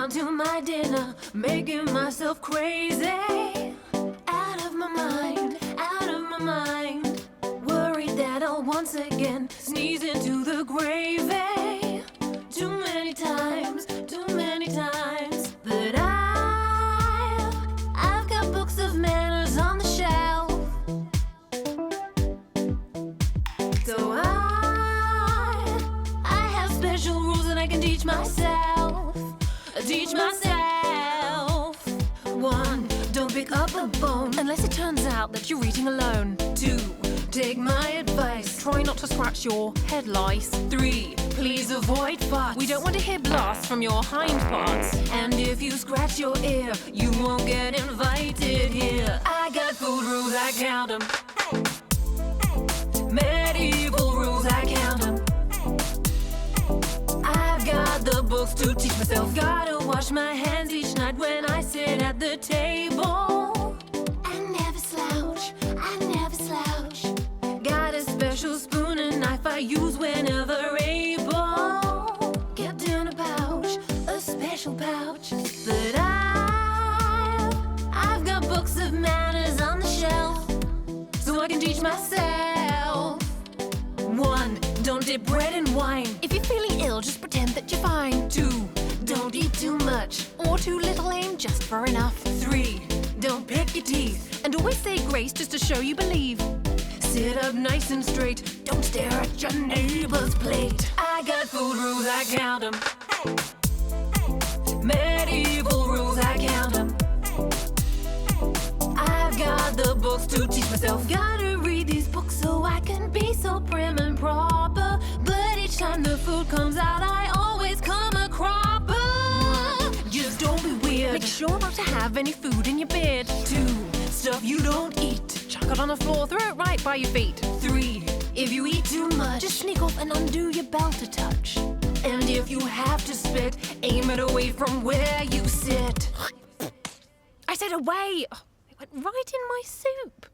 down to my dinner, making myself crazy. Out of my mind, out of my mind. Worried that I'll once again sneeze into the gravy. Too many times. But I've got books of manners on the shelf. So I have special rules that I can teach myself. One, don't pick up a bone unless it turns out that you're eating alone. 2, take my advice, try not to scratch your head lice. 3, please avoid farts. We don't want to hear blasts from your hind parts. And if you scratch your ear, you won't get invited here. I got food rules, I count them. Medieval rules, I count them. I've got the books to teach myself. Gotta wash my hands each night when I sit at the table. I never slouch. Got a special spoon and knife I use whenever able. Kept in a pouch, a special pouch. But I've got books of manners on the shelf, so I can teach myself. 1, don't dip bread in wine. If you're feeling ill, just pretend that you're fine. 2, don't eat too much, or too little ain't just for enough. 3, don't pick your teeth, and always say grace just to show you believe. Sit up nice and straight, don't stare at your neighbor's plate. I got food rules, I count them. Medieval rules, I count them. I've got the books to teach myself. Gotta read these books so I can be so prim and proper. But each time the food comes out, I always come a cropper. Just don't be weird. Make sure not to have any food in your beard. 2, stuff you don't eat, chuck it on the floor, throw it right by your feet. 3, if you eat too much, just sneak off and undo your belt a touch. And if you have to spit, aim it away from where you sit. I said away! Oh, it went right in my soup.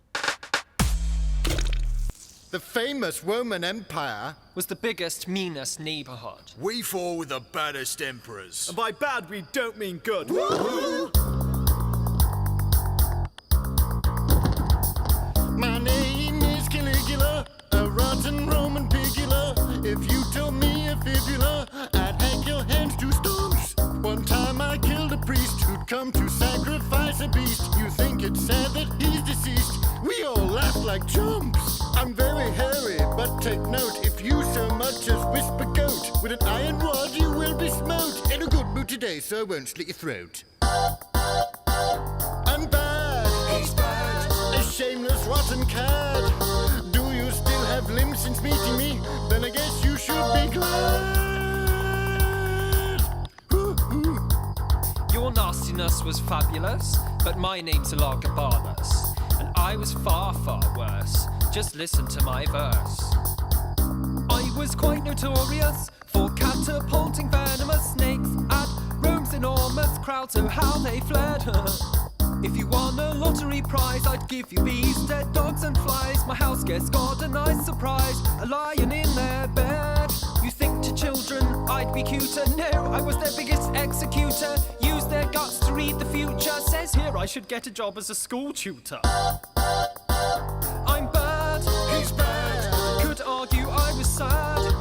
The famous Roman Empire was the biggest, meanest neighborhood. We fought with the baddest emperors. And by bad, we don't mean good. My name is Caligula, a rotten Roman pigula. If you told me a fibula, I'd hack your hands to stumps. One time I killed a priest who'd come to sacrifice a beast. You think it's sad that he's deceased? We all laugh like chumps. I'm very hairy, but take note, if you so much as whisper goat, with an iron rod you will be smote. In a good mood today, so I won't slit your throat. I'm bad. He's bad. A shameless rotten cad. Do you still have limbs since meeting me? Then I guess you should be glad. Your nastiness was fabulous, but my name's Elagabalus, and I was far, far worse. Just listen to my verse. I was quite notorious for catapulting venomous snakes at Rome's enormous crowd, so how they fled. If you won a lottery prize, I'd give you these dead dogs and flies. My house guests got a nice surprise, a lion in their bed. You think to children I'd be cuter? No, I was their biggest executor. Use their guts to read the future. Says here I should get a job as a school tutor. I'm bad. He's bad. Could argue I was sad.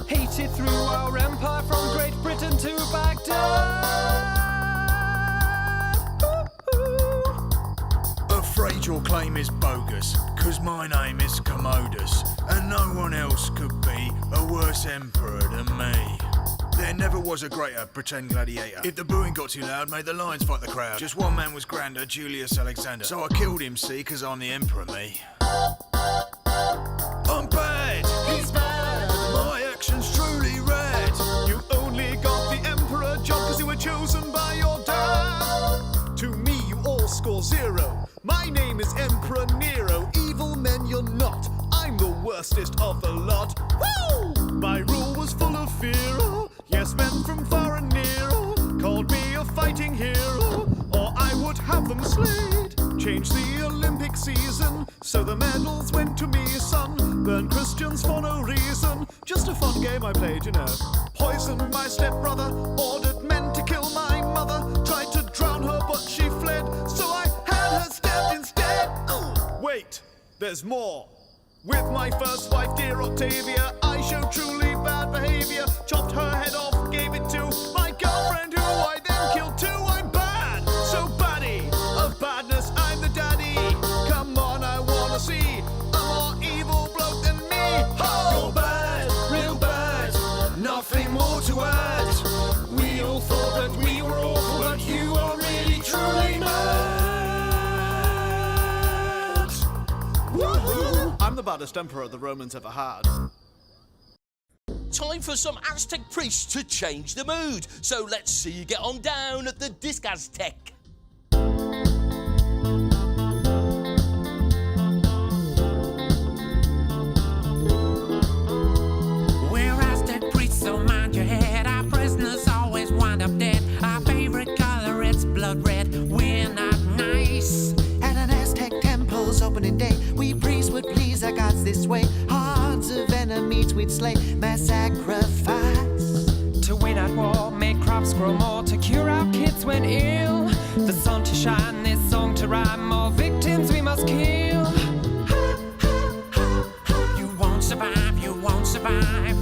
Hated through our empire from Great Britain to Baghdad. Afraid your claim is bogus, 'cause my name is Commodus, and no one else could be a worse emperor than me. There never was a greater pretend gladiator. If the booing got too loud, made the lions fight the crowd. Just one man was grander, Julius Alexander. So I killed him, see, 'cause I'm the emperor, me. I'm bad! He's bad. My action's truly red. You only got the emperor job 'cause you were chosen by your dad. To me, you all score 0. My name is Emperor Nero. Evil men, you're not. I'm the worstest of the lot. Woo! My rule was full of fear. Yes, men from far and near called me a fighting hero, or I would have them slayed. Changed the Olympic season, so the medals went to me, son. Burned Christians for no reason. Just a fun game I played, you know. Poisoned my stepbrother, ordered men to kill my mother. brother tried to drown her, but she fled, so I had her stabbed instead. Wait, there's more. With my first wife, dear Octavia, I showed truly bad behavior. Chopped her head off, gave it to my girlfriend, who I then killed too. I'm bad, so baddie of badness, I'm the daddy. Come on, I wanna see a more evil bloke than me. You're bad, real bad, nothing more to add. We all thought that we were awful, but you are really truly mad. Woohoo! I'm the baddest emperor the Romans ever had. Time for some Aztec priests to change the mood. So let's see you get on down at the Disc Aztec. We're Aztec priests, so mind your head. Our prisoners always wind up dead. Our favorite color, it's blood red. We're not nice. At an Aztec temple's opening day, we priests would please our gods this way. Hordes of enemies we'd slay, mass sacrifice. To win at war, make crops grow more, to cure our kids when ill. The sun to shine, this song to rhyme, more victims we must kill. You won't survive, you won't survive.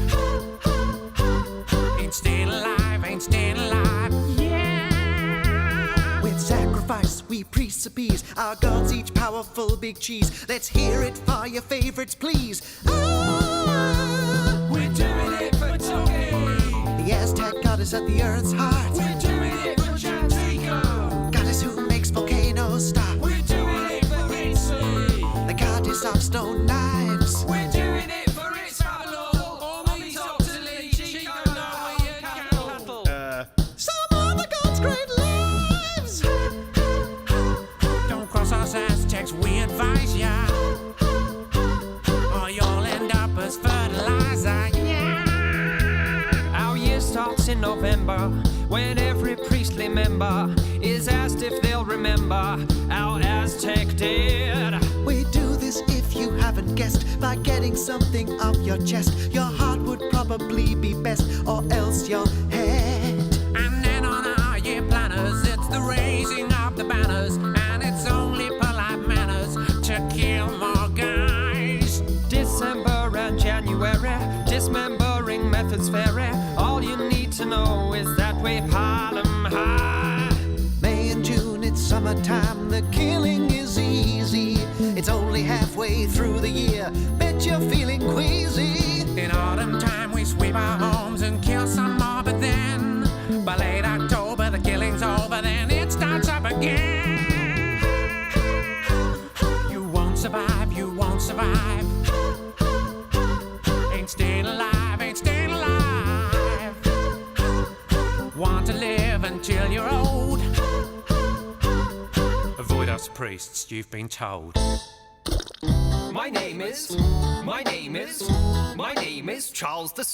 Ain't staying alive, ain't staying alive. Yeah. With sacrifice, we priests appease our gods, each powerful big cheese. Let's hear it for your favorites, please. We're doing it for Toki. The Aztec goddess at the earth's heart. We're doing it for Chantico. Goddess who makes volcanoes stop. We're doing it for Ritzy. The goddess of stone knives. We're doing it for Itzalo. Or maybe Totally Chico, no, you cattle. Some of the gods' great lives. Don't cross us Aztecs, we advise ya. Or you'll end up as fertilizer, yeah. Our year starts in November, when every priestly member is asked if they'll remember our Aztec dead. We do this, if you haven't guessed, by getting something off your chest. Your heart would probably be best, or else your head. And then on our year planners, it's the raising of the banners. And it's only polite manners to kill more guys. December and January, dismembering methods vary. All you need to know is that we pile 'em high. May and June, it's summertime, the killing is easy. It's only halfway through the year, bet you're feeling queasy. In autumn time, we sweep our homes and kill some more, but then by late October, the killing's over, then it starts up again. You won't survive, you won't survive. Ain't staying alive, ain't staying alive. Want to live until you're old. Avoid us priests, you've been told. My name is Charles II.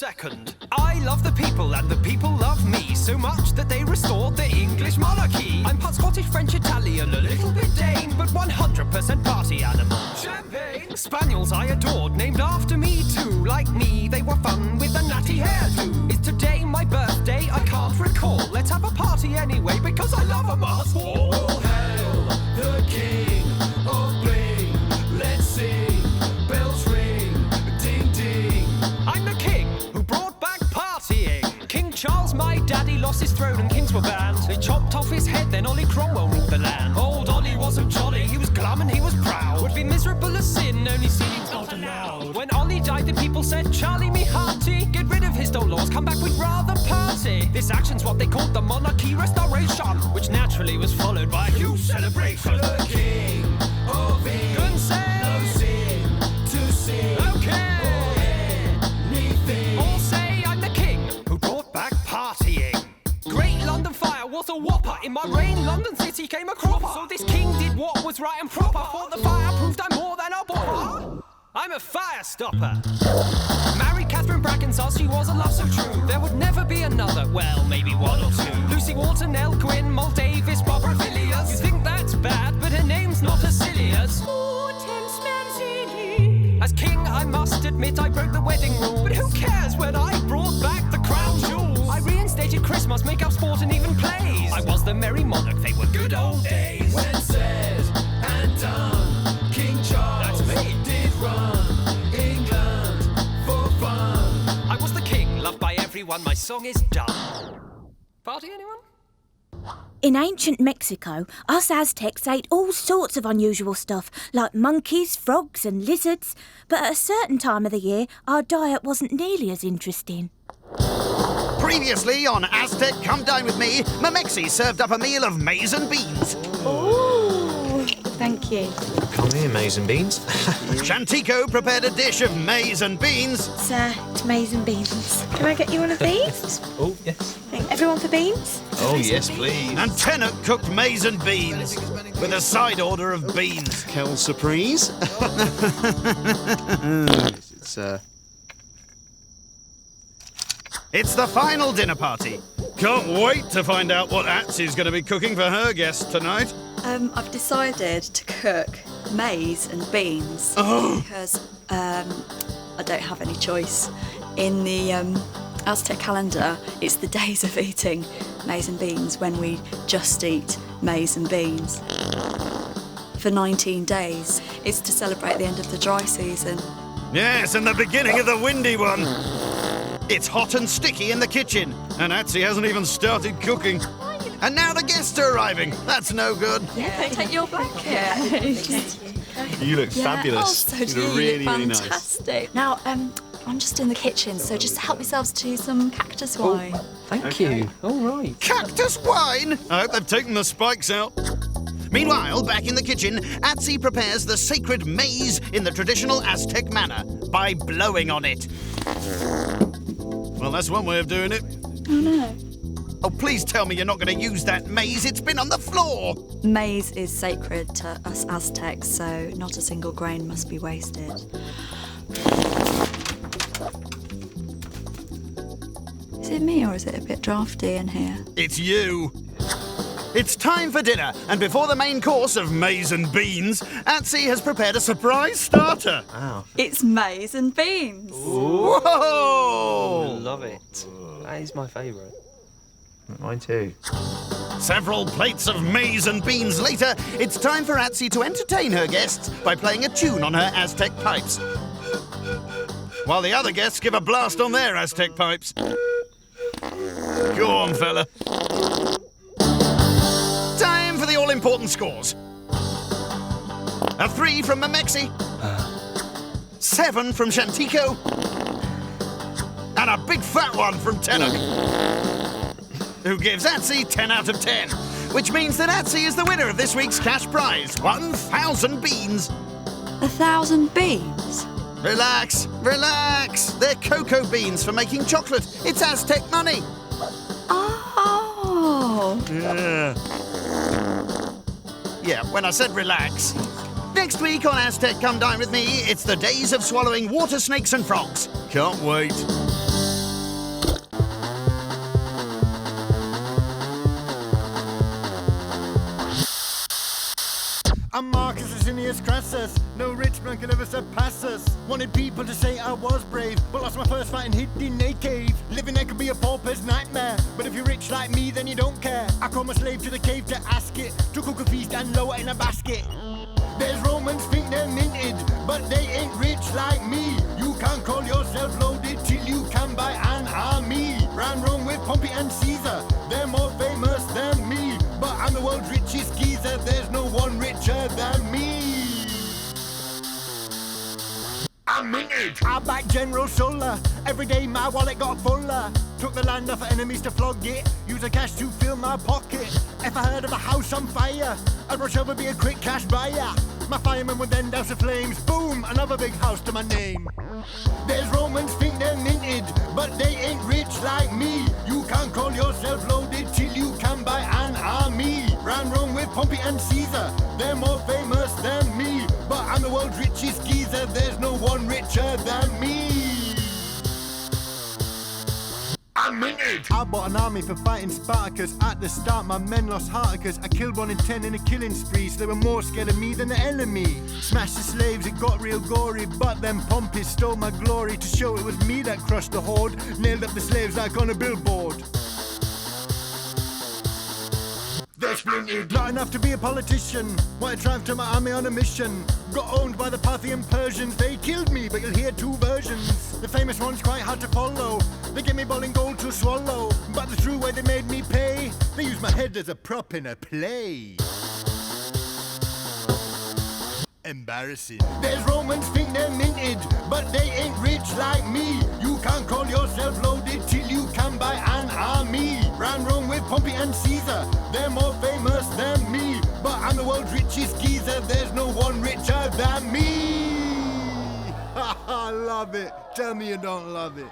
I love the people and the people love me so much that they restored the English monarchy. I'm part Scottish, French, Italian, a little bit Dane, but 100% party animal. Champagne! Spaniels I adored, named after me too. Like me, they were fun with a natty hairdo. Is today my birthday? I can't recall. Let's have a party anyway, because I love 'em all. All hail the King of Bling. Let's sing, bells ring, ding ding. I'm the king who brought back partying. King Charles, my daddy, lost his throne and kings were banned. They chopped off his head, then Ollie Cromwell ruled the land. Old Ollie wasn't jolly, he was glum and he was proud. Would be miserable as sin, only singing's not allowed. When Ollie died, the people said, Charlie me hearty, get rid of his dull laws, come back, we'd rather party. This action's what they called the monarchy restoration, which naturally was followed by a huge celebration. The King of England, no sin to sing. Okay. Or anything. All say I'm the king who brought back partying. Great London fire was a whopper. In my reign, London city came a cropper. So this king did what was right and proper. For the fire proved I'm more than a bopper. I'm a fire stopper. Married Catherine Brackensall, she was a love so true. There would never be another, well, maybe one or two. Lucy Walton, Nell Gwynn, Moll Davis, Barbara Villiers. You think that's bad, but her name's not as silly as As king, I must admit I broke the wedding rule. But who cares when I brought back the crown jewels? I reinstated Christmas, make up sport and even plays. I was everyone, my song is done. Party, anyone? In ancient Mexico, us Aztecs ate all sorts of unusual stuff, like monkeys, frogs and lizards. But at a certain time of the year, our diet wasn't nearly as interesting. Previously on Aztec Come Dine With Me, Mamexi served up a meal of maize and beans. Ooh, thank you. Come here, maize and beans. Shantico prepared a dish of maize and beans. Sir, it's maize and beans. Can I get you one of these? Oh, yes. Everyone for beans? Oh, yes, please. And Tennant cooked maize and beans with a side order of beans. Quelle surprise. It's the final dinner party. Can't wait to find out what Atsy's going to be cooking for her guests tonight. I've decided to cook maize and beans because I don't have any choice. In the Aztec calendar, it's the days of eating maize and beans when we just eat maize and beans. For 19 days, it's to celebrate the end of the dry season. Yes, and the beginning of the windy one. It's hot and sticky in the kitchen, and Atsy hasn't even started cooking. And now the guests are arriving. That's no good. Yeah, take your blanket. You look fabulous. Oh, so you do look you. really, really nice. Fantastic. Now, I'm just in the kitchen, so just help yourselves to some cactus wine. Thank you. All right. Cactus wine! I hope they've taken the spikes out. Meanwhile, back in the kitchen, Atsy prepares the sacred maize in the traditional Aztec manner by blowing on it. Well, that's one way of doing it. Oh, no. Oh, please tell me you're not going to use that maize. It's been on the floor. Maize is sacred to us Aztecs, so not a single grain must be wasted. Is it me or is it a bit drafty in here? It's you. It's time for dinner, and before the main course of maize and beans, Atsy has prepared a surprise starter. Wow. It's maize and beans. Whoa! Love it. That is my favourite. Mine too. Several plates of maize and beans later, it's time for Atsy to entertain her guests by playing a tune on her Aztec pipes, while the other guests give a blast on their Aztec pipes. Go on, fella. Time for the all-important scores. A 3 from Mamexi, 7 from Shantico, and a big fat one from Tennant, who gives Atsy 10 out of 10, which means that Atsy is the winner of this week's cash prize, 1,000 beans. 1,000 beans? Relax, relax. They're cocoa beans for making chocolate. It's Aztec money. Oh. Yeah, when I said relax. Next week on Aztec Come Dine With Me, it's the days of swallowing water snakes and frogs. Can't wait. I'm Marcus Asinius Crassus. No rich man can ever surpass us. Wanted people to say I was brave, but lost my first fight and hid in a cave. Living there could be a pauper's nightmare, but if you're rich like me, then you don't care. I call my slave to the cave to ask it, to cook a feast and lower in a basket. There's Romans think they're minted, but they ain't rich like me. You can't call yourself loaded till you can buy an army. Ran Rome with Pompey and Caesar, they're more famous than me. But I'm the world's richest geezer, there's no one richer than me. I'm minted! I backed General Sulla, every day my wallet got fuller. Took the land off enemies to flog it, use the cash to fill my pocket. If I heard of a house on fire, I'd rush over, be a quick cash buyer. My firemen would then douse the flames, boom, another big house to my name. There's Romans think they're minted, but they ain't rich like me. You can't call yourself loaded till you can buy an army. Ran Rome with Pompey and Caesar, they're more famous than me. But I'm the world's richest geezer, there's no one richer than me. I'm minted! I bought an army for fighting Spartacus. At the start my men lost Hearticus. I killed 1 in 10 in a killing spree, so they were more scared of me than the enemy. Smashed the slaves, it got real gory, but then Pompey stole my glory. To show it was me that crushed the horde, nailed up the slaves like on a billboard. There's I splintered. Not enough to be a politician. Why I triumphed to my army on a mission. Got owned by the Parthian Persians. They killed me, but you'll hear two versions. The famous one's quite hard to follow. They gave me bowling gold to swallow. But the true way they made me pay, they used my head as a prop in a play. Embarrassing. There's Romans think they're minted, but they ain't rich like me. You can't call yourself loaded till you can buy an army. Ran Rome with Pompey and Caesar, they're more famous than me. But I'm the world's richest geezer, there's no one richer than me. I love it. Tell me you don't love it.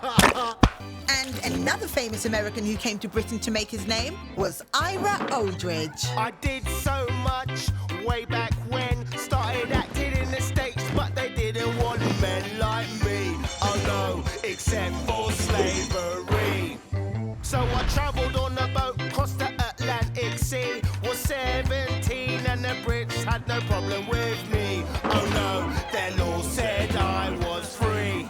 And another famous American who came to Britain to make his name was Ira Aldridge. I did so much way back when. Started acting in the States, but they didn't want men like me. Oh no, except for slavery. So I travelled on a boat across the Atlantic Sea. Was 17 and the Brits had no problem with me. Oh no, their law said I was free.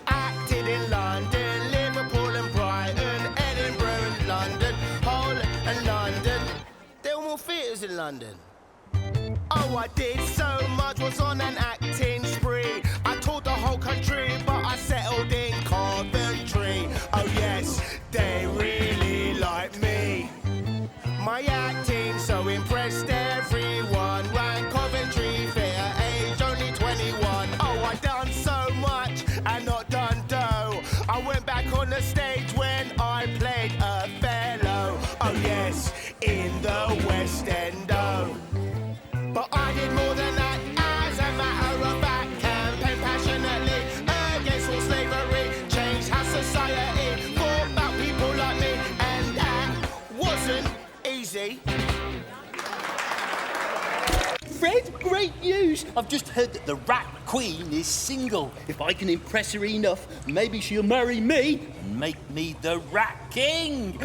Acted in London, Liverpool and Brighton, Edinburgh and London, Hull and London. There were more theatres in London. Oh, I did so much, was on an acting spree. I toured the whole country, but I settled in Coventry. Oh yes, they really like me. My acting so impressed everyone. Ran Coventry Theatre, age only 21. Oh, I done so much and not done dough. I went back on the stage when I played Othello. Oh yes, in the West End. Oh. But I did more than that, as a matter of fact. Campaign passionately against all slavery. Changed how society thought about people like me. And that wasn't easy. Fred, great news! I've just heard that the Rat Queen is single. If I can impress her enough, maybe she'll marry me and make me the Rat King.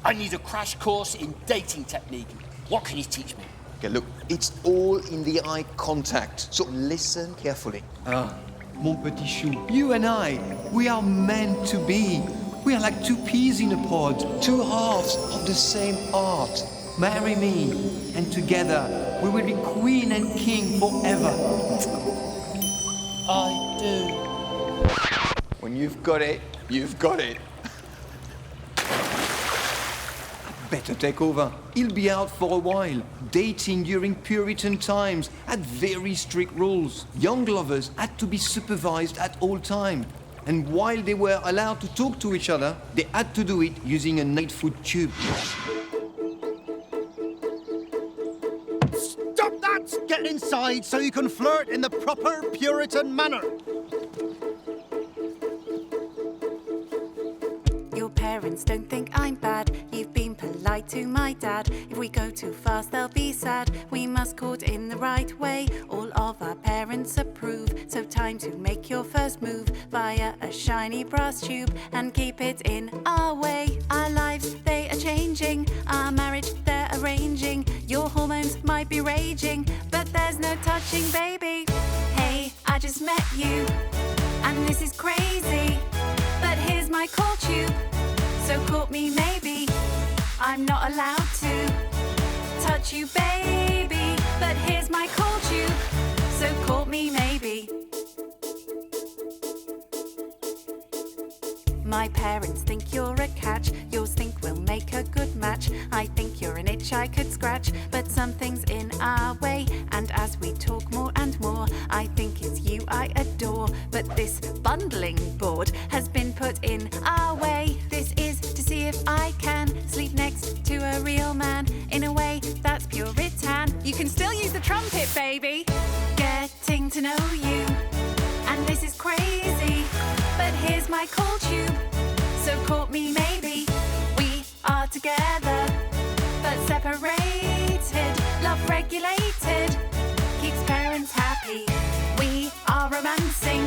I need a crash course in dating technique. What can you teach me? Okay, look, it's all in the eye contact, so listen carefully. Mon petit chou, you and I, we are meant to be. We are like two peas in a pod. Two halves of the same art. Marry me, and together we will be queen and king forever. I do. When you've got it, you've got it. Better take over. He'll be out for a while. Dating during Puritan times had very strict rules. Young lovers had to be supervised at all times. And while they were allowed to talk to each other, they had to do it using an 8-foot tube. Stop that! Get inside so you can flirt in the proper Puritan manner. Your parents don't think I'm bad. You've been polite to my dad. If we go too fast, they'll be sad. We must court in the right way. All of our parents approve. So time to make your first move via a shiny brass tube and keep it in our way. Our lives, they are changing. Our marriage, they're arranging. Your hormones might be raging, but there's no touching, baby. Hey, I just met you, and this is crazy. But here's my call tube, so court me maybe. I'm not allowed to touch you, baby. But here's my call tube, so court me maybe. My parents think you're a catch. Yours think we'll make a good match. I think you're an itch I could scratch, but something's in our way. And as we talk more and more, I think it's you I adore. But this bundling board has been put in our way. This is to see if I can sleep next to a real man in a way that's Puritan. You can still use the trumpet, baby. Getting to know you, and this is crazy. But here's my call tube, so court me maybe. We are together, but separated. Love regulated, keeps parents happy. We are romancing,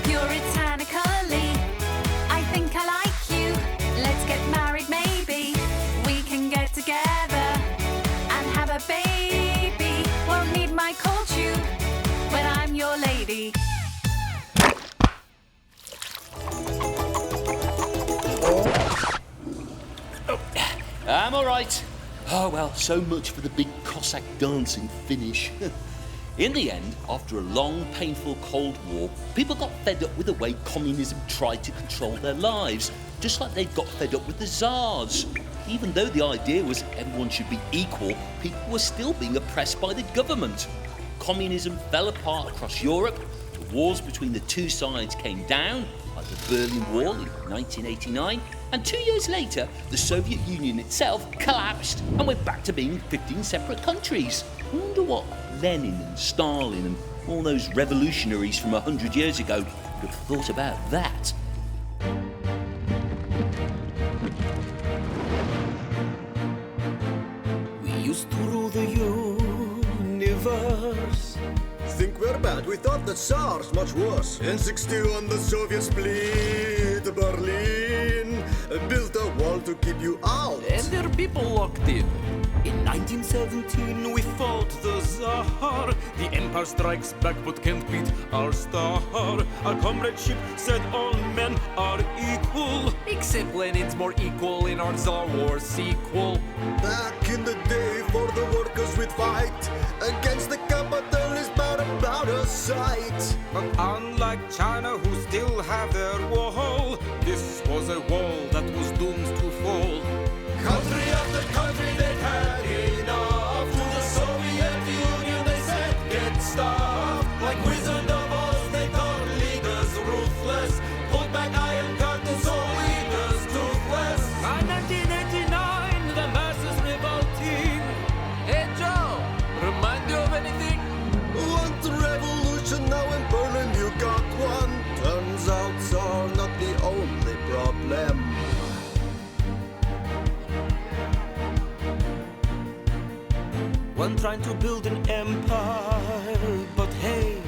puritanically. I think I like you, let's get married maybe. We can get together and have a baby. Won't need my call tube when I'm your lady. I'm all right. Oh, well, so much for the big Cossack dancing finish. In the end, after a long, painful Cold War, people got fed up with the way communism tried to control their lives, just like they'd got fed up with the Tsars. Even though the idea was everyone should be equal, people were still being oppressed by the government. Communism fell apart across Europe, the wars between the two sides came down, like the Berlin Wall in 1989, and 2 years later, the Soviet Union itself collapsed and went back to being 15 separate countries. I wonder what Lenin and Stalin and all those revolutionaries from 100 years ago would have thought about that. We used to rule the universe. Think we're bad, we thought the Tsars much worse. In 61 the Soviets split Berlin, built a wall to keep you out. And their people locked in. In 1917 we fought the Tsar. The Empire strikes back but can't beat our star. Our comradeship said all men are equal, except when it's more equal in our Tsar War sequel. Back in the day for the workers we'd fight against the capitalists about a sight. But unlike China who still have their wall, this was a wall that was doomed to fall. Country after country they'd had enough. To the Soviet Union they said get stopped. Like Wizard of Oz they thought leaders ruthless. Pulled back iron curtains so leaders toothless. By 1989 the masses revolting. Hey Joe, remind you of anything? Want the revolution now in Berlin you got one. Turns out Tsar not the only problem. One trying to build an empire, but hey,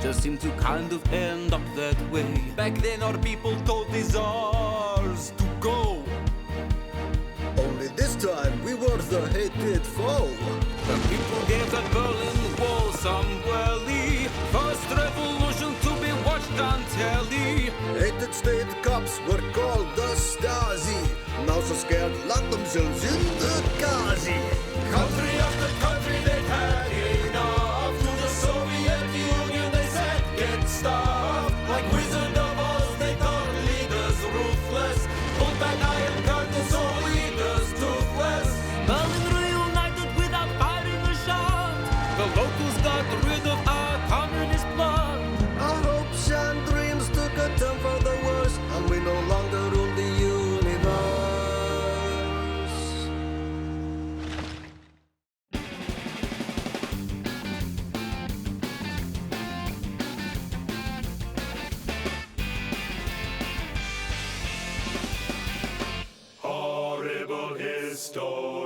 just seemed to kind of end up that way. Back then our people told the Tsars to go. Only this time we were the hated foe. The people gave that Berlin Wall some welly. First revolution to be watched on telly. Hated state cops were called the Stasi. Now so scared locked themselves in the Gazi. Country after country they had enough. To the Soviet Union they said get stopped. Like Wizard of Oz they thought leaders ruthless. Pulled back iron curtains so leaders toothless. Berlin reunited without firing a shot. The locals got rid of our communist blood. Our hopes and dreams took a turn for the worse, and we no longer rule the universe. Horrible Histories.